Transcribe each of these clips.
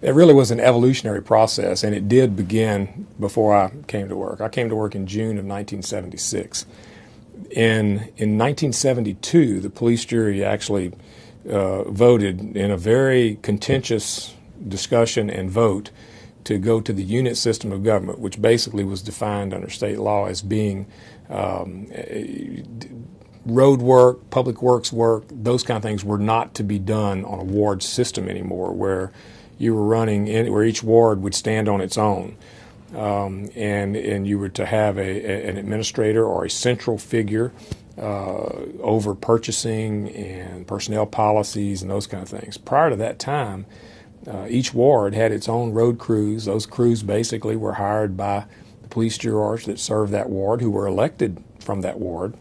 it really was an evolutionary process, and it did begin before I came to work. I came to work in June of 1976. In 1972, the police jury actually voted in a very contentious discussion and vote to go to the unit system of government, which basically was defined under state law as being road work, public works work, those kind of things were not to be done on a ward system anymore, where you were running in, where each ward would stand on its own. And you were to have an administrator or a central figure over purchasing and personnel policies and those kind of things. Prior to that time, each ward had its own road crews. Those crews basically were hired by the police jurors that served that ward, who were elected from that ward.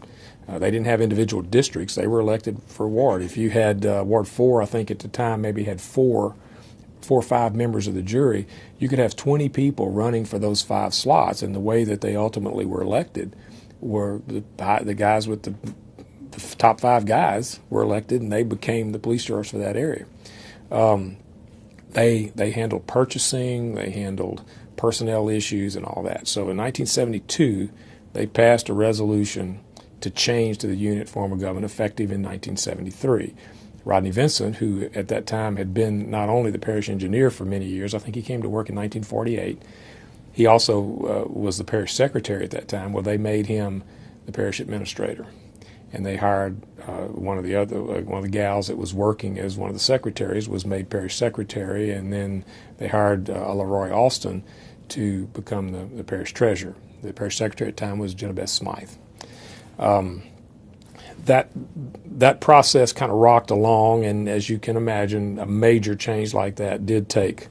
They didn't have individual districts. They were elected for ward. If you had Ward 4, I think at the time maybe had four or five members of the jury, you could have 20 people running for those 5 slots. And the way that they ultimately were elected were the guys with the top 5 guys were elected, and they became the police jurors for that area. They handled purchasing, they handled personnel issues and all that. So in 1972, they passed a resolution to change to the unit form of government effective in 1973. Rodney Vincent, who at that time had been not only the parish engineer for many years, I think he came to work in 1948. He also was the parish secretary at that time. Well, they made him the parish administrator, and they hired one of the gals that was working as one of the secretaries was made parish secretary, and then they hired LaRoy Alston to become the parish treasurer. The parish secretary at the time was Genevieve Smythe. That process kind of rocked along, and as you can imagine, a major change like that did take,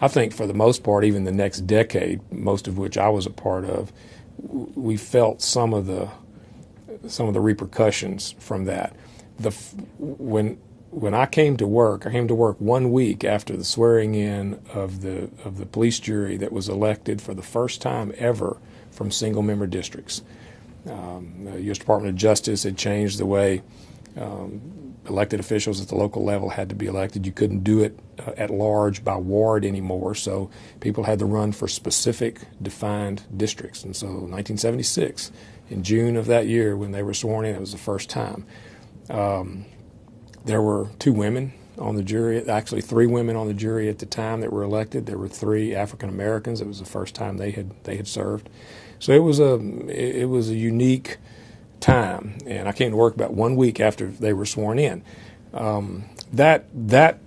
I think for the most part, even the next decade, most of which I was a part of, we felt some of the repercussions from that. When I came to work 1 week after the swearing in of the police jury that was elected for the first time ever from single member districts. The U.S. Department of Justice had changed the way elected officials at the local level had to be elected. You couldn't do it at large by ward anymore, so people had to run for specific defined districts. And so 1976, in June of that year when they were sworn in, it was the first time. There were 2 women on the jury, actually 3 women on the jury at the time that were elected. There were 3 African Americans. It was the first time they had served. So it was a unique time, and I came to work about 1 week after they were sworn in. That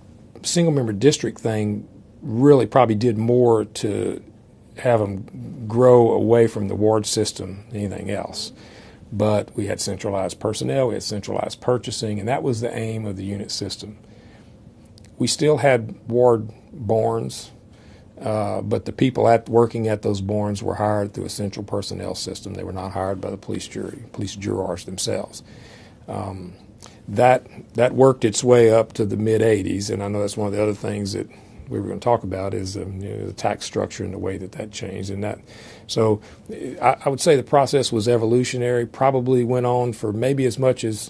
single member district thing really probably did more to have them grow away from the ward system than anything else. But we had centralized personnel, we had centralized purchasing, and that was the aim of the unit system. We still had ward borns. But the people working at those borns were hired through a central personnel system. They were not hired by the police jurors themselves. That worked its way up to the mid-'80s, and I know that's one of the other things that we were going to talk about is the tax structure and the way that changed. So I would say the process was evolutionary, probably went on for maybe as much as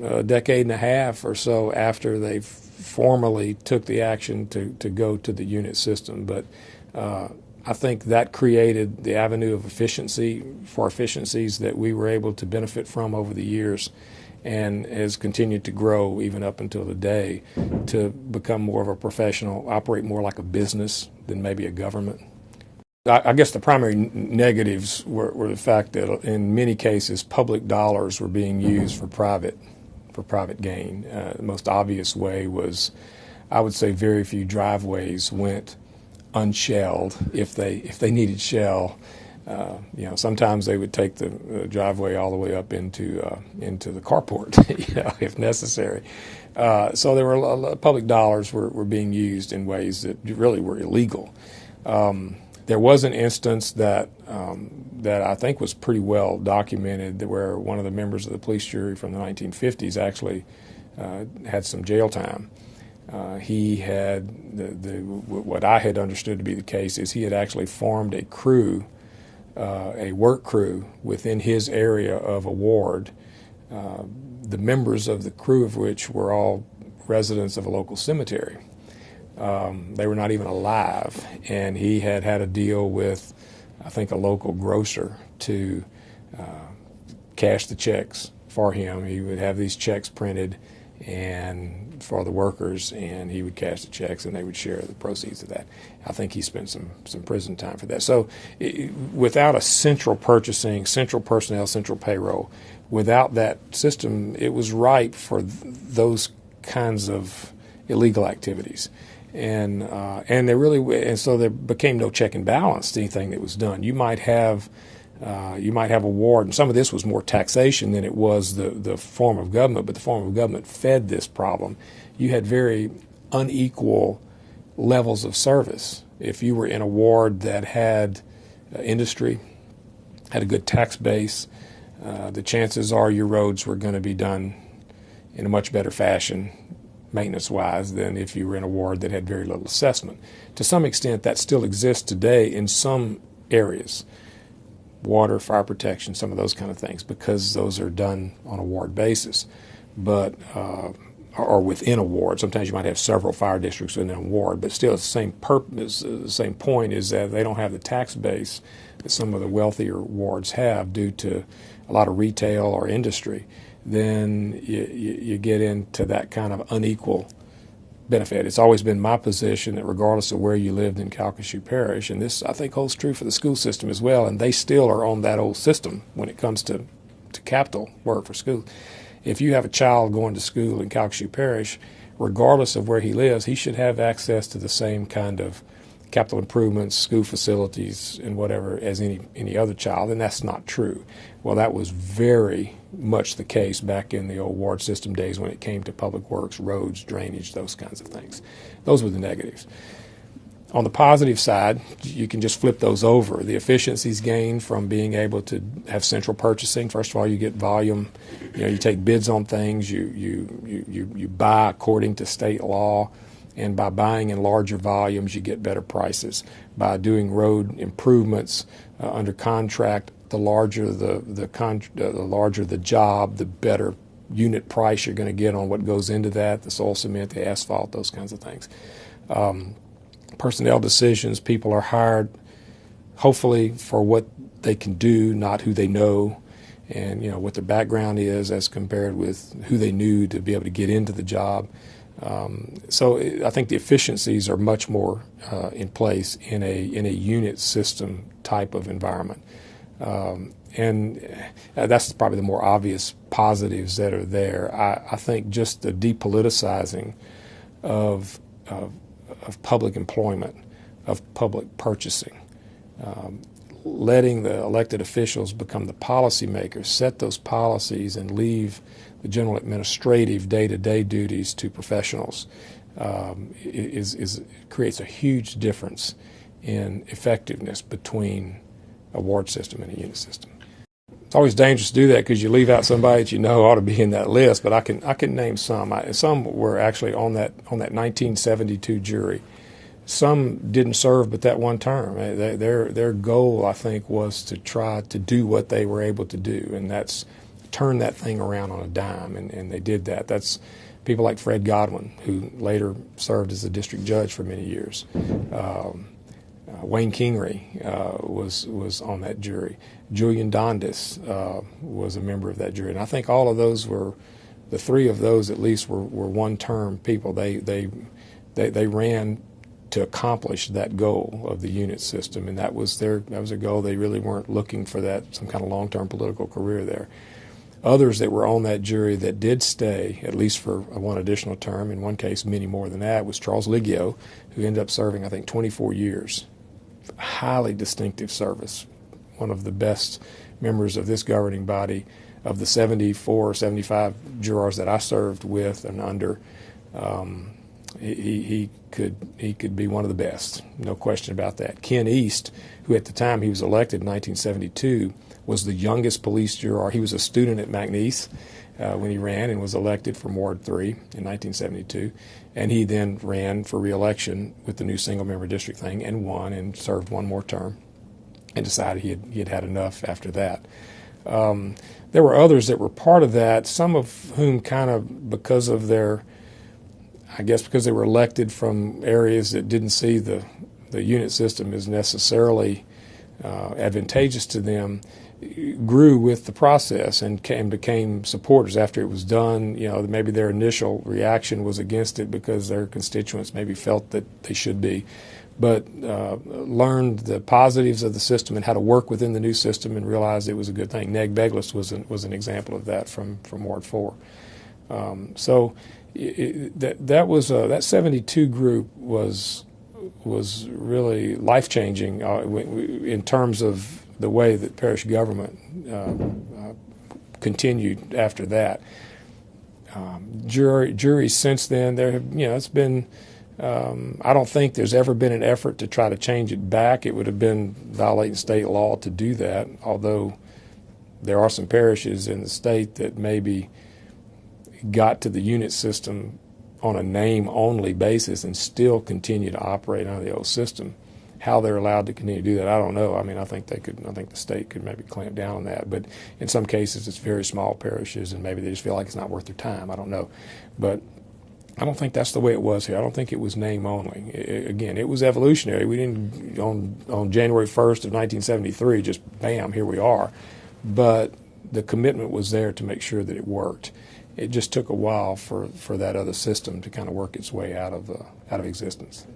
a decade and a half or so after they formally took the action to go to the unit system. But I think that created the avenue of efficiencies that we were able to benefit from over the years, and has continued to grow even up until today to become more of a professional, operate more like a business than maybe a government. I guess the primary negatives were the fact that in many cases public dollars were being used for private gain. The most obvious way was, I would say, very few driveways went unshelled if they needed shell. Sometimes they would take the driveway all the way up into the carport, if necessary. So there were public dollars were being used in ways that really were illegal. There was an instance that I think was pretty well documented, where one of the members of the police jury from the 1950s actually had some jail time. He had what I had understood to be the case is he had actually formed a crew, a work crew within his area of a ward. The members of the crew of which were all residents of a local cemetery. They were not even alive, and he had had a deal with, I think, a local grocer to cash the checks for him. He would have these checks printed and for the workers, and he would cash the checks, and they would share the proceeds of that. I think he spent some prison time for that. So without a central purchasing, central personnel, central payroll, without that system, it was ripe for those kinds of illegal activities. And so there became no check and balance to anything that was done. You might have a ward, and some of this was more taxation than it was the form of government, but the form of government fed this problem. You had very unequal levels of service. If you were in a ward that had industry, had a good tax base, the chances are your roads were going to be done in a much better fashion, maintenance-wise, than if you were in a ward that had very little assessment. To some extent, that still exists today in some areas. Water, fire protection, some of those kind of things, because those are done on a ward basis, but or within a ward. Sometimes you might have several fire districts within a ward, but still it's the same purpose. The same point is that they don't have the tax base that some of the wealthier wards have due to a lot of retail or industry. Then you get into that kind of unequal benefit. It's always been my position that regardless of where you lived in Calcasieu Parish, and this I think holds true for the school system as well, and they still are on that old system when it comes to capital work for schools. If you have a child going to school in Calcasieu Parish, regardless of where he lives, he should have access to the same kind of capital improvements, school facilities, and whatever as any other child, and that's not true. Well, that was very much the case back in the old ward system days when it came to public works, roads, drainage, those kinds of things. Those were the negatives. On the positive side, you can just flip those over. The efficiencies gained from being able to have central purchasing. First of all, you get volume. You take bids on things. You buy according to state law. And by buying in larger volumes, you get better prices. By doing road improvements under contract, the larger the larger the job, the better unit price you're going to get on what goes into that, the soil cement, the asphalt, those kinds of things. Personnel decisions, people are hired hopefully for what they can do, not who they know, and what their background is as compared with who they knew to be able to get into the job. So I think the efficiencies are much more in place in a unit system type of environment, and that's probably the more obvious positives that are there. I think just the depoliticizing of public employment, of public purchasing, letting the elected officials become the policymakers, set those policies, and leave the general administrative day-to-day duties to professionals creates a huge difference in effectiveness between a ward system and a unit system. It's always dangerous to do that because you leave out somebody that you know ought to be in that list, but I can name some. Some were actually on that 1972 jury. Some didn't serve but that one term. Their goal, I think, was to try to do what they were able to do, and that's turn that thing around on a dime, and they did that. That's people like Fred Godwin, who later served as a district judge for many years. Wayne Kingery was on that jury. Julian Dondas was a member of that jury, and I think all of those the three of those at least were one-term people. They ran to accomplish that goal of the unit system, and that was a goal. They really weren't looking for some kind of long-term political career there. Others that were on that jury that did stay, at least for one additional term, in one case many more than that, was Charles Liggio, who ended up serving, I think, 24 years. Highly distinctive service. One of the best members of this governing body. Of the 74 or 75 jurors that I served with and under, he could be one of the best, no question about that. Ken East, who at the time he was elected in 1972, was the youngest police juror. He was a student at McNeese when he ran and was elected from Ward 3 in 1972. And he then ran for re-election with the new single-member district thing and won and served one more term and decided he had had enough after that. There were others that were part of that, some of whom kind of, because of their I guess because they were elected from areas that didn't see the unit system as necessarily advantageous to them, grew with the process and became supporters after it was done. Maybe their initial reaction was against it because their constituents maybe felt that they should be, but learned the positives of the system and how to work within the new system and realized it was a good thing. Neg Begless was an example of that from Ward 4. That 72 group was really life-changing in terms of the way that parish government continued after that. Juries since then, there have, it's been, I don't think there's ever been an effort to try to change it back. It would have been violating state law to do that, although there are some parishes in the state that maybe got to the unit system on a name-only basis and still continue to operate under the old system. How they're allowed to continue to do that, I don't know. I mean, I think the state could maybe clamp down on that. But in some cases, it's very small parishes, and maybe they just feel like it's not worth their time. I don't know. But I don't think that's the way it was here. I don't think it was name only. Again, it was evolutionary. We didn't, on January 1st of 1973, just bam, here we are. But the commitment was there to make sure that it worked. It just took a while for that other system to kind of work its way out of existence.